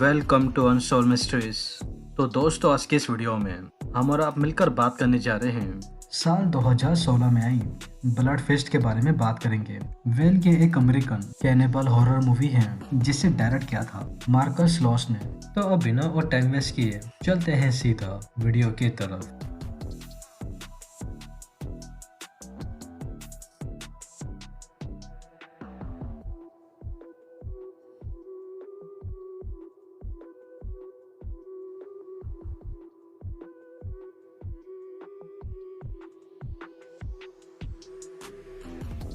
Welcome to unsolved mysteries. तो दोस्तों, आज के इस वीडियो में हम और आप मिलकर बात करने जा रहे हैं साल 2016 में आई ब्लड फेस्ट के बारे में बात करेंगे। वेल ये एक अमेरिकन कैनिबल हॉरर मूवी है जिसे डायरेक्ट किया था मार्कस लॉस ने। तो अब बिना और टाइम वेस्ट किए चलते हैं सीधा वीडियो की तरफ।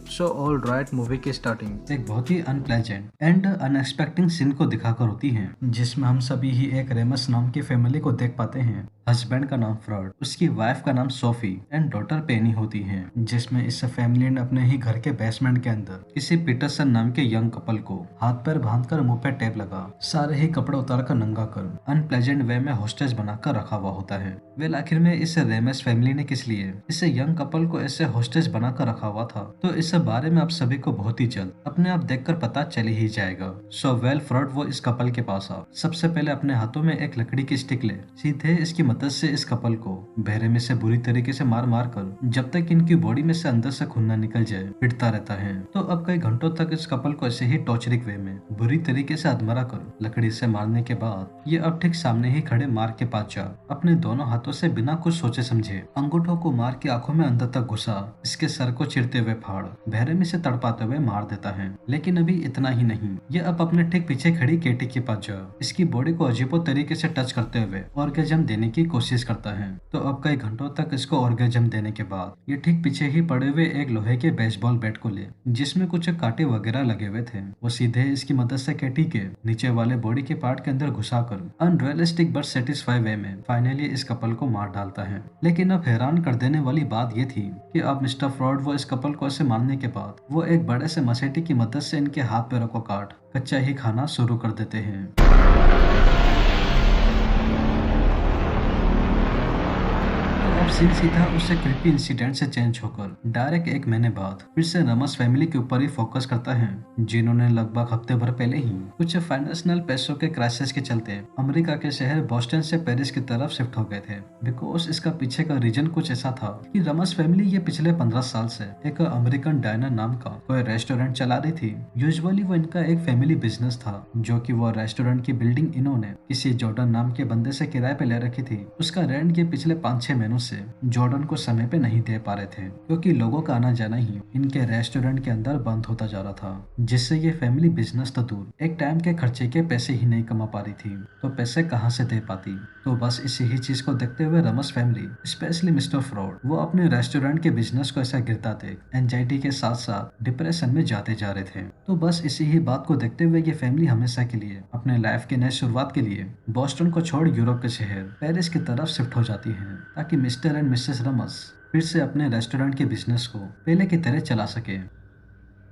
सो ऑल राइट, मूवी की स्टार्टिंग एक बहुत ही अनप्लेजेंट एंड अनएक्सपेक्टेड सीन को दिखाकर होती है, जिसमें हम सभी ही एक रेमस नाम की फैमिली को देख पाते हैं। हस्बैंड का नाम फ्रॉड, उसकी वाइफ का नाम सोफी एंड डॉटर पेनी होती है, जिसमें इस फैमिली ने अपने ही घर के बेसमेंट के अंदर किसी पीटरसन नाम के यंग कपल को हाथ पैर बांधकर मुंह पे टेप लगा सारे ही कपड़े उतार कर नंगा कर अनप्लेजेंट वे में होस्टेज बनाकर रखा हुआ होता है। वेल आखिर में इस रेमस फैमिली ने किस लिए इस यंग कपल को ऐसे होस्टेज बनाकर रखा हुआ था, तो इस बारे में आप सभी को बहुत ही जल्द अपने आप देखकर पता चल ही जाएगा। सो वेल फ्रॉड वो इस कपल के पास आ सबसे पहले अपने हाथों में एक लकड़ी की स्टिक ले सीधे इसकी मदद से इस कपल को बहरे में से बुरी तरीके से मार मार कर जब तक इनकी बॉडी में से अंदर से खून न निकल जाए पिटता रहता है। तो अब कई घंटों तक इस कपल को ऐसे ही टॉर्चरिक वे में बुरी तरीके से अधमरा कर लकड़ी से मारने के बाद ये अब ठीक सामने ही खड़े मार के पास जा अपने दोनों हाथों से बिना कुछ सोचे समझे अंगूठों को मार के आंखों में अंदर तक घुसा इसके सर को चिरते हुए फाड़ बहरे में से तड़पाते हुए मार देता है। लेकिन अभी इतना ही नहीं, ये अब अपने ठीक पीछे खड़ी केटी के पास जा इसकी बॉडी को अजीबो तरीके से टच करते हुए ऑर्गेजम देने की कोशिश करता है। तो अब कई घंटों तक इसको ऑर्गेजम देने के बाद ये ठीक पीछे ही पड़े हुए एक लोहे के बेसबॉल बैट को ले जिसमें कुछ कांटे वगैरह लगे हुए थे वो सीधे इसकी मदद से केटी के नीचे वाले बॉडी के पार्ट के अंदर घुसाकर अनरियलिस्टिक बट सेटिस्फाई वे में फाइनली इस कपल को मार डालता है। लेकिन अब हैरान कर देने वाली बात ये थी कि अब मिस्टर फ्रॉड वो इस कपल को ऐसे मारने के बाद वो एक बड़े से मसेटी की मदद से इनके हाथ पैरों को काट कच्चा ही खाना शुरू कर देते हैं। अब सीन सीधा उससे क्रिपी इंसिडेंट से चेंज होकर डायरेक्ट एक महीने बाद फिर से रमस फैमिली के ऊपर ही फोकस करता है, जिन्होंने लगभग हफ्ते भर पहले ही कुछ फाइनेंशियल पैसों के क्राइसिस के चलते अमेरिका के शहर बोस्टन से पेरिस की तरफ शिफ्ट हो गए थे। बिकॉज इसका पीछे का रीजन कुछ ऐसा था कि रमस फैमिली ये पिछले 15 साल से एक अमेरिकन डायनर नाम का कोई रेस्टोरेंट चला रही थी। यूजुअली वो इनका एक फैमिली बिजनेस था, जो कि वो रेस्टोरेंट की बिल्डिंग इन्होंने किसी जॉर्डन नाम के बंदे से किराए पे ले रखी थी। उसका रेंट ये पिछले 5-6 महीनों से जॉर्डन को समय पे नहीं दे पा रहे थे, क्योंकि लोगों का आना जाना ही इनके रेस्टोरेंट के अंदर बंद होता जा रहा था, जिससे ये फैमिली बिजनेस तो दूर एक टाइम के खर्चे के पैसे ही नहीं कमा पा रही थी, तो पैसे कहाँ से दे पाती। तो बस इसी ही चीज को देखते हुए रमस फैमिली स्पेशली मिस्टर फ्रॉड वो अपने रेस्टोरेंट के बिजनेस को ऐसा गिरता देख एंजाइटी के साथ साथ डिप्रेशन में जाते जा रहे थे। तो बस इसी ही बात को देखते हुए ये फैमिली हमेशा के लिए अपने लाइफ के नए शुरुआत के लिए बोस्टन को छोड़ यूरोप के शहर पेरिस की तरफ शिफ्ट हो जाती है, ताकि मिस्टर एंड मिसेस रमस फिर से अपने रेस्टोरेंट के बिजनेस को पहले की तरह चला सके।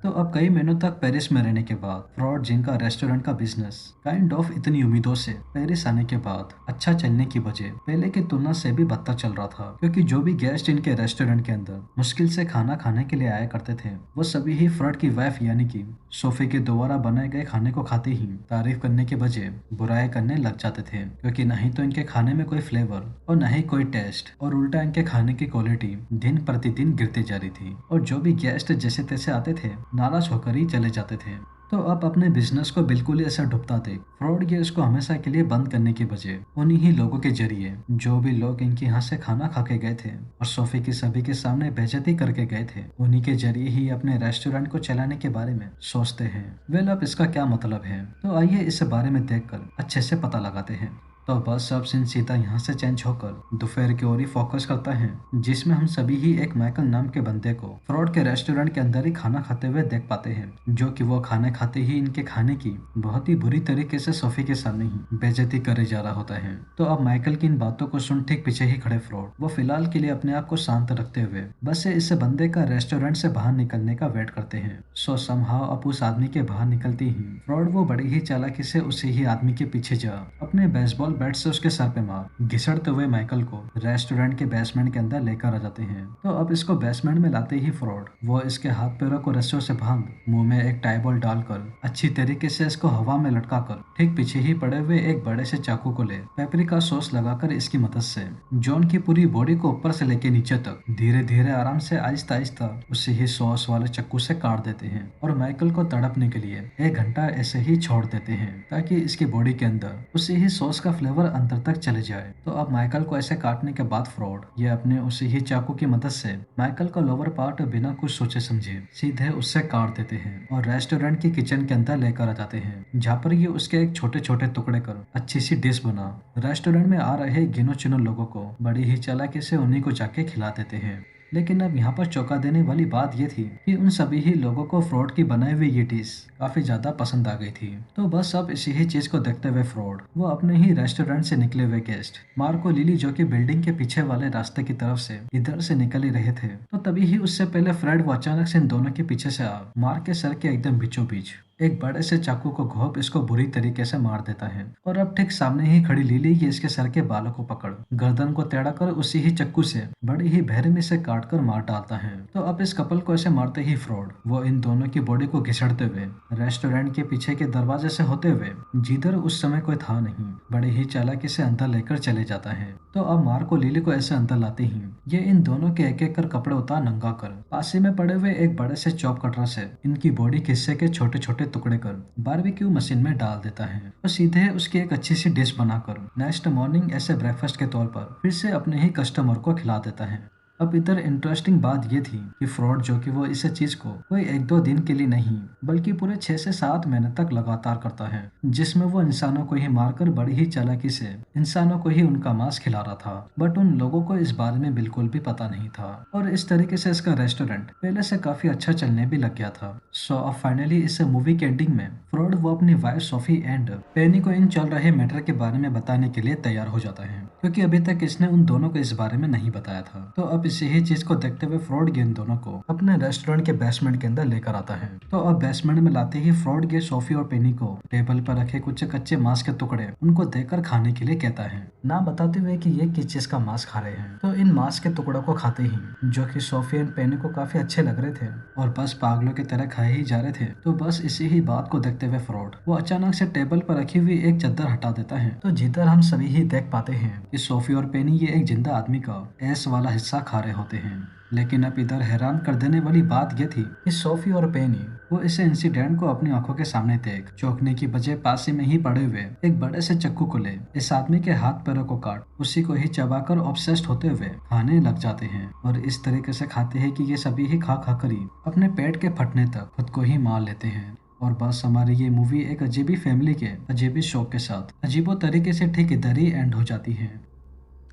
तो अब कई महीनों तक पेरिस में रहने के बाद फ्रॉड, जिनका रेस्टोरेंट का बिजनेस काइंड ऑफ इतनी उम्मीदों से पेरिस आने के बाद अच्छा चलने की वजह पहले की तुलना से भी बदतर चल रहा था, क्योंकि जो भी गेस्ट इनके रेस्टोरेंट के अंदर मुश्किल से खाना खाने के लिए आया करते थे वो सभी ही फ्रॉड की वाइफ यानी कि सोफी के द्वारा बनाए गए खाने को खाते ही तारीफ करने के बजाय बुराई करने लग जाते थे, क्योंकि न ही तो इनके खाने में कोई फ्लेवर और न ही कोई टेस्ट, और उल्टा इनके खाने की क्वालिटी दिन प्रतिदिन गिरती जा रही थी, और जो भी गेस्ट जैसे तैसे आते थे नाराज होकर ही चले जाते थे। तो अब अपने बिजनेस को बिल्कुल ही ऐसा डूबता देख फ्रॉड ये इसको हमेशा के लिए बंद करने की बजाय उन्हीं ही लोगों के जरिए जो भी लोग इनके यहाँ से खाना खा के गए थे और सोफी की सभी के सामने बेइज्जती करके गए थे, उन्हीं के जरिए ही अपने रेस्टोरेंट को चलाने के बारे में सोचते हैं। वेल अब इसका क्या मतलब है, तो आइए इस बारे में देखकर अच्छे से पता लगाते हैं। तो बस अब सीन सीधा यहाँ से चेंज होकर दोपहर की ओर ही फोकस करता है, जिसमें हम सभी ही एक माइकल नाम के बंदे को फ्रॉड के रेस्टोरेंट के अंदर ही खाना खाते हुए देख पाते हैं, जो कि वो खाने खाते ही इनके खाने की बहुत ही बुरी तरीके से सोफी के सामने ही बेइज्जती करे जा रहा होता है। तो अब माइकल की इन बातों को सुन ठीक पीछे ही खड़े फ्रॉड वो फिलहाल के लिए अपने आप को शांत रखते हुए बस इस बंदे का रेस्टोरेंट से बाहर निकलने का वेट करते हैं। सो समहाउ अब उस आदमी के बाहर निकलते ही फ्रॉड वो बड़ी ही चालाकी से उसी ही आदमी के पीछे जा अपने बेसबॉल चप्पल बेड से उसके सर पे मार घिसड़ते हुए माइकल को रेस्टोरेंट के बेसमेंट के अंदर लेकर आ जाते हैं। तो अब इसको बेसमेंट में लाते ही फ्रॉड वो इसके हाथ पैरों को रस्सियों से बांध मुंह में एक टाई बॉल डालकर अच्छी तरीके से इसको हवा में लटकाकर ठीक पीछे ही पड़े हुए एक बड़े से चाकू को ले पेपरिका सॉस लगाकर इसकी मदद से जॉन की पूरी बॉडी को ऊपर से लेके नीचे तक धीरे धीरे आराम से आहिस्ता आहिस्ता उसे ही सॉस वाले चाकू से काट देते हैं और माइकल को तड़पने के लिए 1 घंटा ऐसे ही छोड़ देते हैं ताकि इसकी बॉडी के अंदर उसी ही सॉस का फ्लेवर अंदर तक चले जाए। तो अब माइकल को ऐसे काटने के बाद फ्रॉड ये अपने उसी ही चाकू की मदद से माइकल का लोअर पार्ट बिना कुछ सोचे समझे सीधे उससे काट देते हैं और रेस्टोरेंट की किचन के अंदर लेकर आ जाते हैं जहाँ पर ये उसके एक छोटे छोटे टुकड़े कर अच्छी सी डिश बना रेस्टोरेंट में आ रहे गिनो चुनो लोगों को बड़ी ही चालाकी से उन्हीं को जाके खिला देते हैं। लेकिन अब यहाँ पर चौंका देने वाली बात ये थी कि उन सभी ही लोगों को फ्रॉड की बनाई हुई ये डिश काफी ज्यादा पसंद आ गई थी। तो बस अब इसी ही चीज को देखते हुए फ्रॉड वो अपने ही रेस्टोरेंट से निकले हुए गेस्ट मार्को लिली जो कि बिल्डिंग के पीछे वाले रास्ते की तरफ से इधर से निकल ही रहे थे तो तभी ही उससे पहले फ्रेड वो अचानक से इन दोनों के पीछे से आ मार्क के सर के एकदम बीचों बीच एक बड़े से चाकू को घोंप इसको बुरी तरीके से मार देता है और अब ठीक सामने ही खड़ी लिली ये इसके सर के बालों को पकड़ गर्दन को टेढ़ा कर उसी ही चाकू से बड़ी ही बेरहमी से काट कर मार डालता है। तो अब इस कपल को ऐसे मारते ही फ्रॉड वो इन दोनों की बॉडी को घिसड़ते हुए रेस्टोरेंट के पीछे के दरवाजे से होते हुए जिधर उस समय कोई था नहीं बड़े ही चालाकी से अंदर लेकर चले जाता है। तो अब मार्को लिली को ऐसे अंदर लाते ही ये इन दोनों के एक एक कर कपड़े उतार नंगा कर पास ही में पड़े हुए एक बड़े से चॉप कटर से इनकी बॉडी के हिस्से के छोटे छोटे टुकड़े कर बारबेक्यू मशीन में डाल देता है और सीधे उसकी एक अच्छी सी डिश बनाकर नेक्स्ट मॉर्निंग ऐसे ब्रेकफास्ट के तौर पर फिर से अपने ही कस्टमर को खिला देता है। अब इधर इंटरेस्टिंग बात ये थी कि फ्रॉड जो कि वो इस चीज को कोई 1-2 दिन के लिए नहीं बल्कि पूरे 6 से 7 महीने तक लगातार करता है जिसमें वो इंसानों को ही मारकर बड़ी ही चालाकी से इंसानों को ही उनका मांस खिला रहा था बट उन लोगों को इस बारे में बिल्कुल भी पता नहीं था और इस तरीके से इसका रेस्टोरेंट पहले से काफी अच्छा चलने भी लग गया था। सो अब फाइनली इस मूवी के एंडिंग में फ्रॉड वो अपनी वाइफ सोफी एंड पेनी को इन चल रहे मैटर के बारे में बताने के लिए तैयार हो जाता है क्योंकि अभी तक इसने उन दोनों को इस बारे में नहीं बताया था। तो अब इसी ही चीज को देखते हुए फ्रॉड इन दोनों को अपने रेस्टोरेंट के बेसमेंट के अंदर लेकर आता है। तो अब बेसमेंट में लाते ही फ्रॉड सोफी और पेनी को टेबल पर रखे कुछ कच्चे मांस के टुकड़े उनको देकर खाने के लिए कहता है ना बताते हुए कि ये किस चीज का मांस खा रहे हैं। तो इन मांस के टुकड़ों को खाते ही जो कि सोफी एंड पेनी को काफी अच्छे लग रहे थे और बस पागलों की तरह खाए ही जा रहे थे। तो बस इसी ही बात को देखते हुए फ्रॉड वो अचानक से टेबल पर रखी हुई एक चादर हटा देता है। तो जिधर हम सभी ही देख पाते हैं कि सोफी और पेनी ये एक जिंदा आदमी का एस वाला हिस्सा खा रहे होते हैं। लेकिन अब इधर हैरान कर देने वाली बात यह थी कि सोफी और पेनी वो इस इंसिडेंट को अपनी आंखों के सामने देख चौंकने की बजाय पास ही में ही पड़े हुए एक बड़े से चाकू को ले इस आदमी के हाथ पैरों को काट उसी को ही चबाकर ऑब्सेस्ड होते हुए खाने लग जाते हैं और इस तरीके से खाते हैं कि ये सभी ही खा खा कर ही अपने पेट के फटने तक खुद को ही मार लेते हैं। और बस हमारी ये मूवी एक अजीबी फैमिली के अजीबी शौक के साथ अजीबो तरीके से ठीक इधर ही एंड हो जाती है।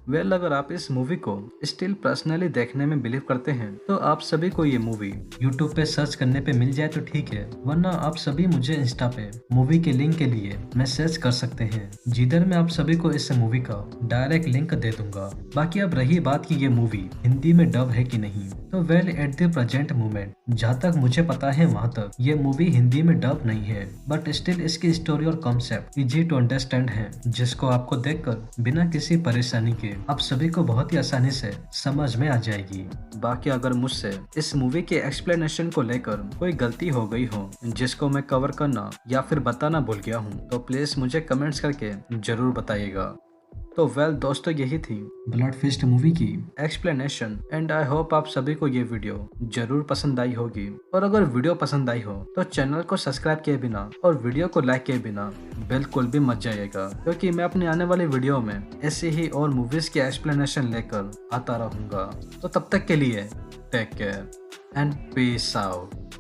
वेल अगर आप इस मूवी को स्टिल पर्सनली देखने में बिलीव करते हैं तो आप सभी को ये मूवी यूट्यूब पे सर्च करने पे मिल जाए तो ठीक है, वरना आप सभी मुझे इंस्टा पे मूवी के लिंक के लिए मैसेज कर सकते हैं जिधर मैं आप सभी को इस मूवी का डायरेक्ट लिंक दे दूंगा। बाकी अब रही बात की ये मूवी हिंदी में डब है कि नहीं, तो well at the present moment जहाँ तक मुझे पता है वहाँ तक ये मूवी हिंदी में डब नहीं है, बट स्टिल इसकी स्टोरी और कॉन्सेप्ट इजी टू अंडरस्टैंड है जिसको आपको देखकर बिना किसी परेशानी के आप सभी को बहुत ही आसानी से समझ में आ जाएगी। बाकी अगर मुझसे इस मूवी के एक्सप्लेनेशन को लेकर कोई गलती हो गई हो जिसको मैं कवर करना या फिर बताना भूल गया हूँ तो प्लीज मुझे कमेंट्स करके जरूर बताइएगा। तो वेल दोस्तों यही थी ब्लड फिस्ट मूवी की एक्सप्लेनेशन एंड आई होप आप सभी को ये वीडियो जरूर पसंद आई होगी। और अगर वीडियो पसंद आई हो तो चैनल को सब्सक्राइब किए बिना और वीडियो को लाइक किए बिना बिल्कुल भी मत जाइएगा, क्योंकि मैं अपने आने वाले वीडियो में ऐसे ही और मूवीज की एक्सप्लेनेशन लेकर आता रहूंगा। तो तब तक के लिए take care and peace out.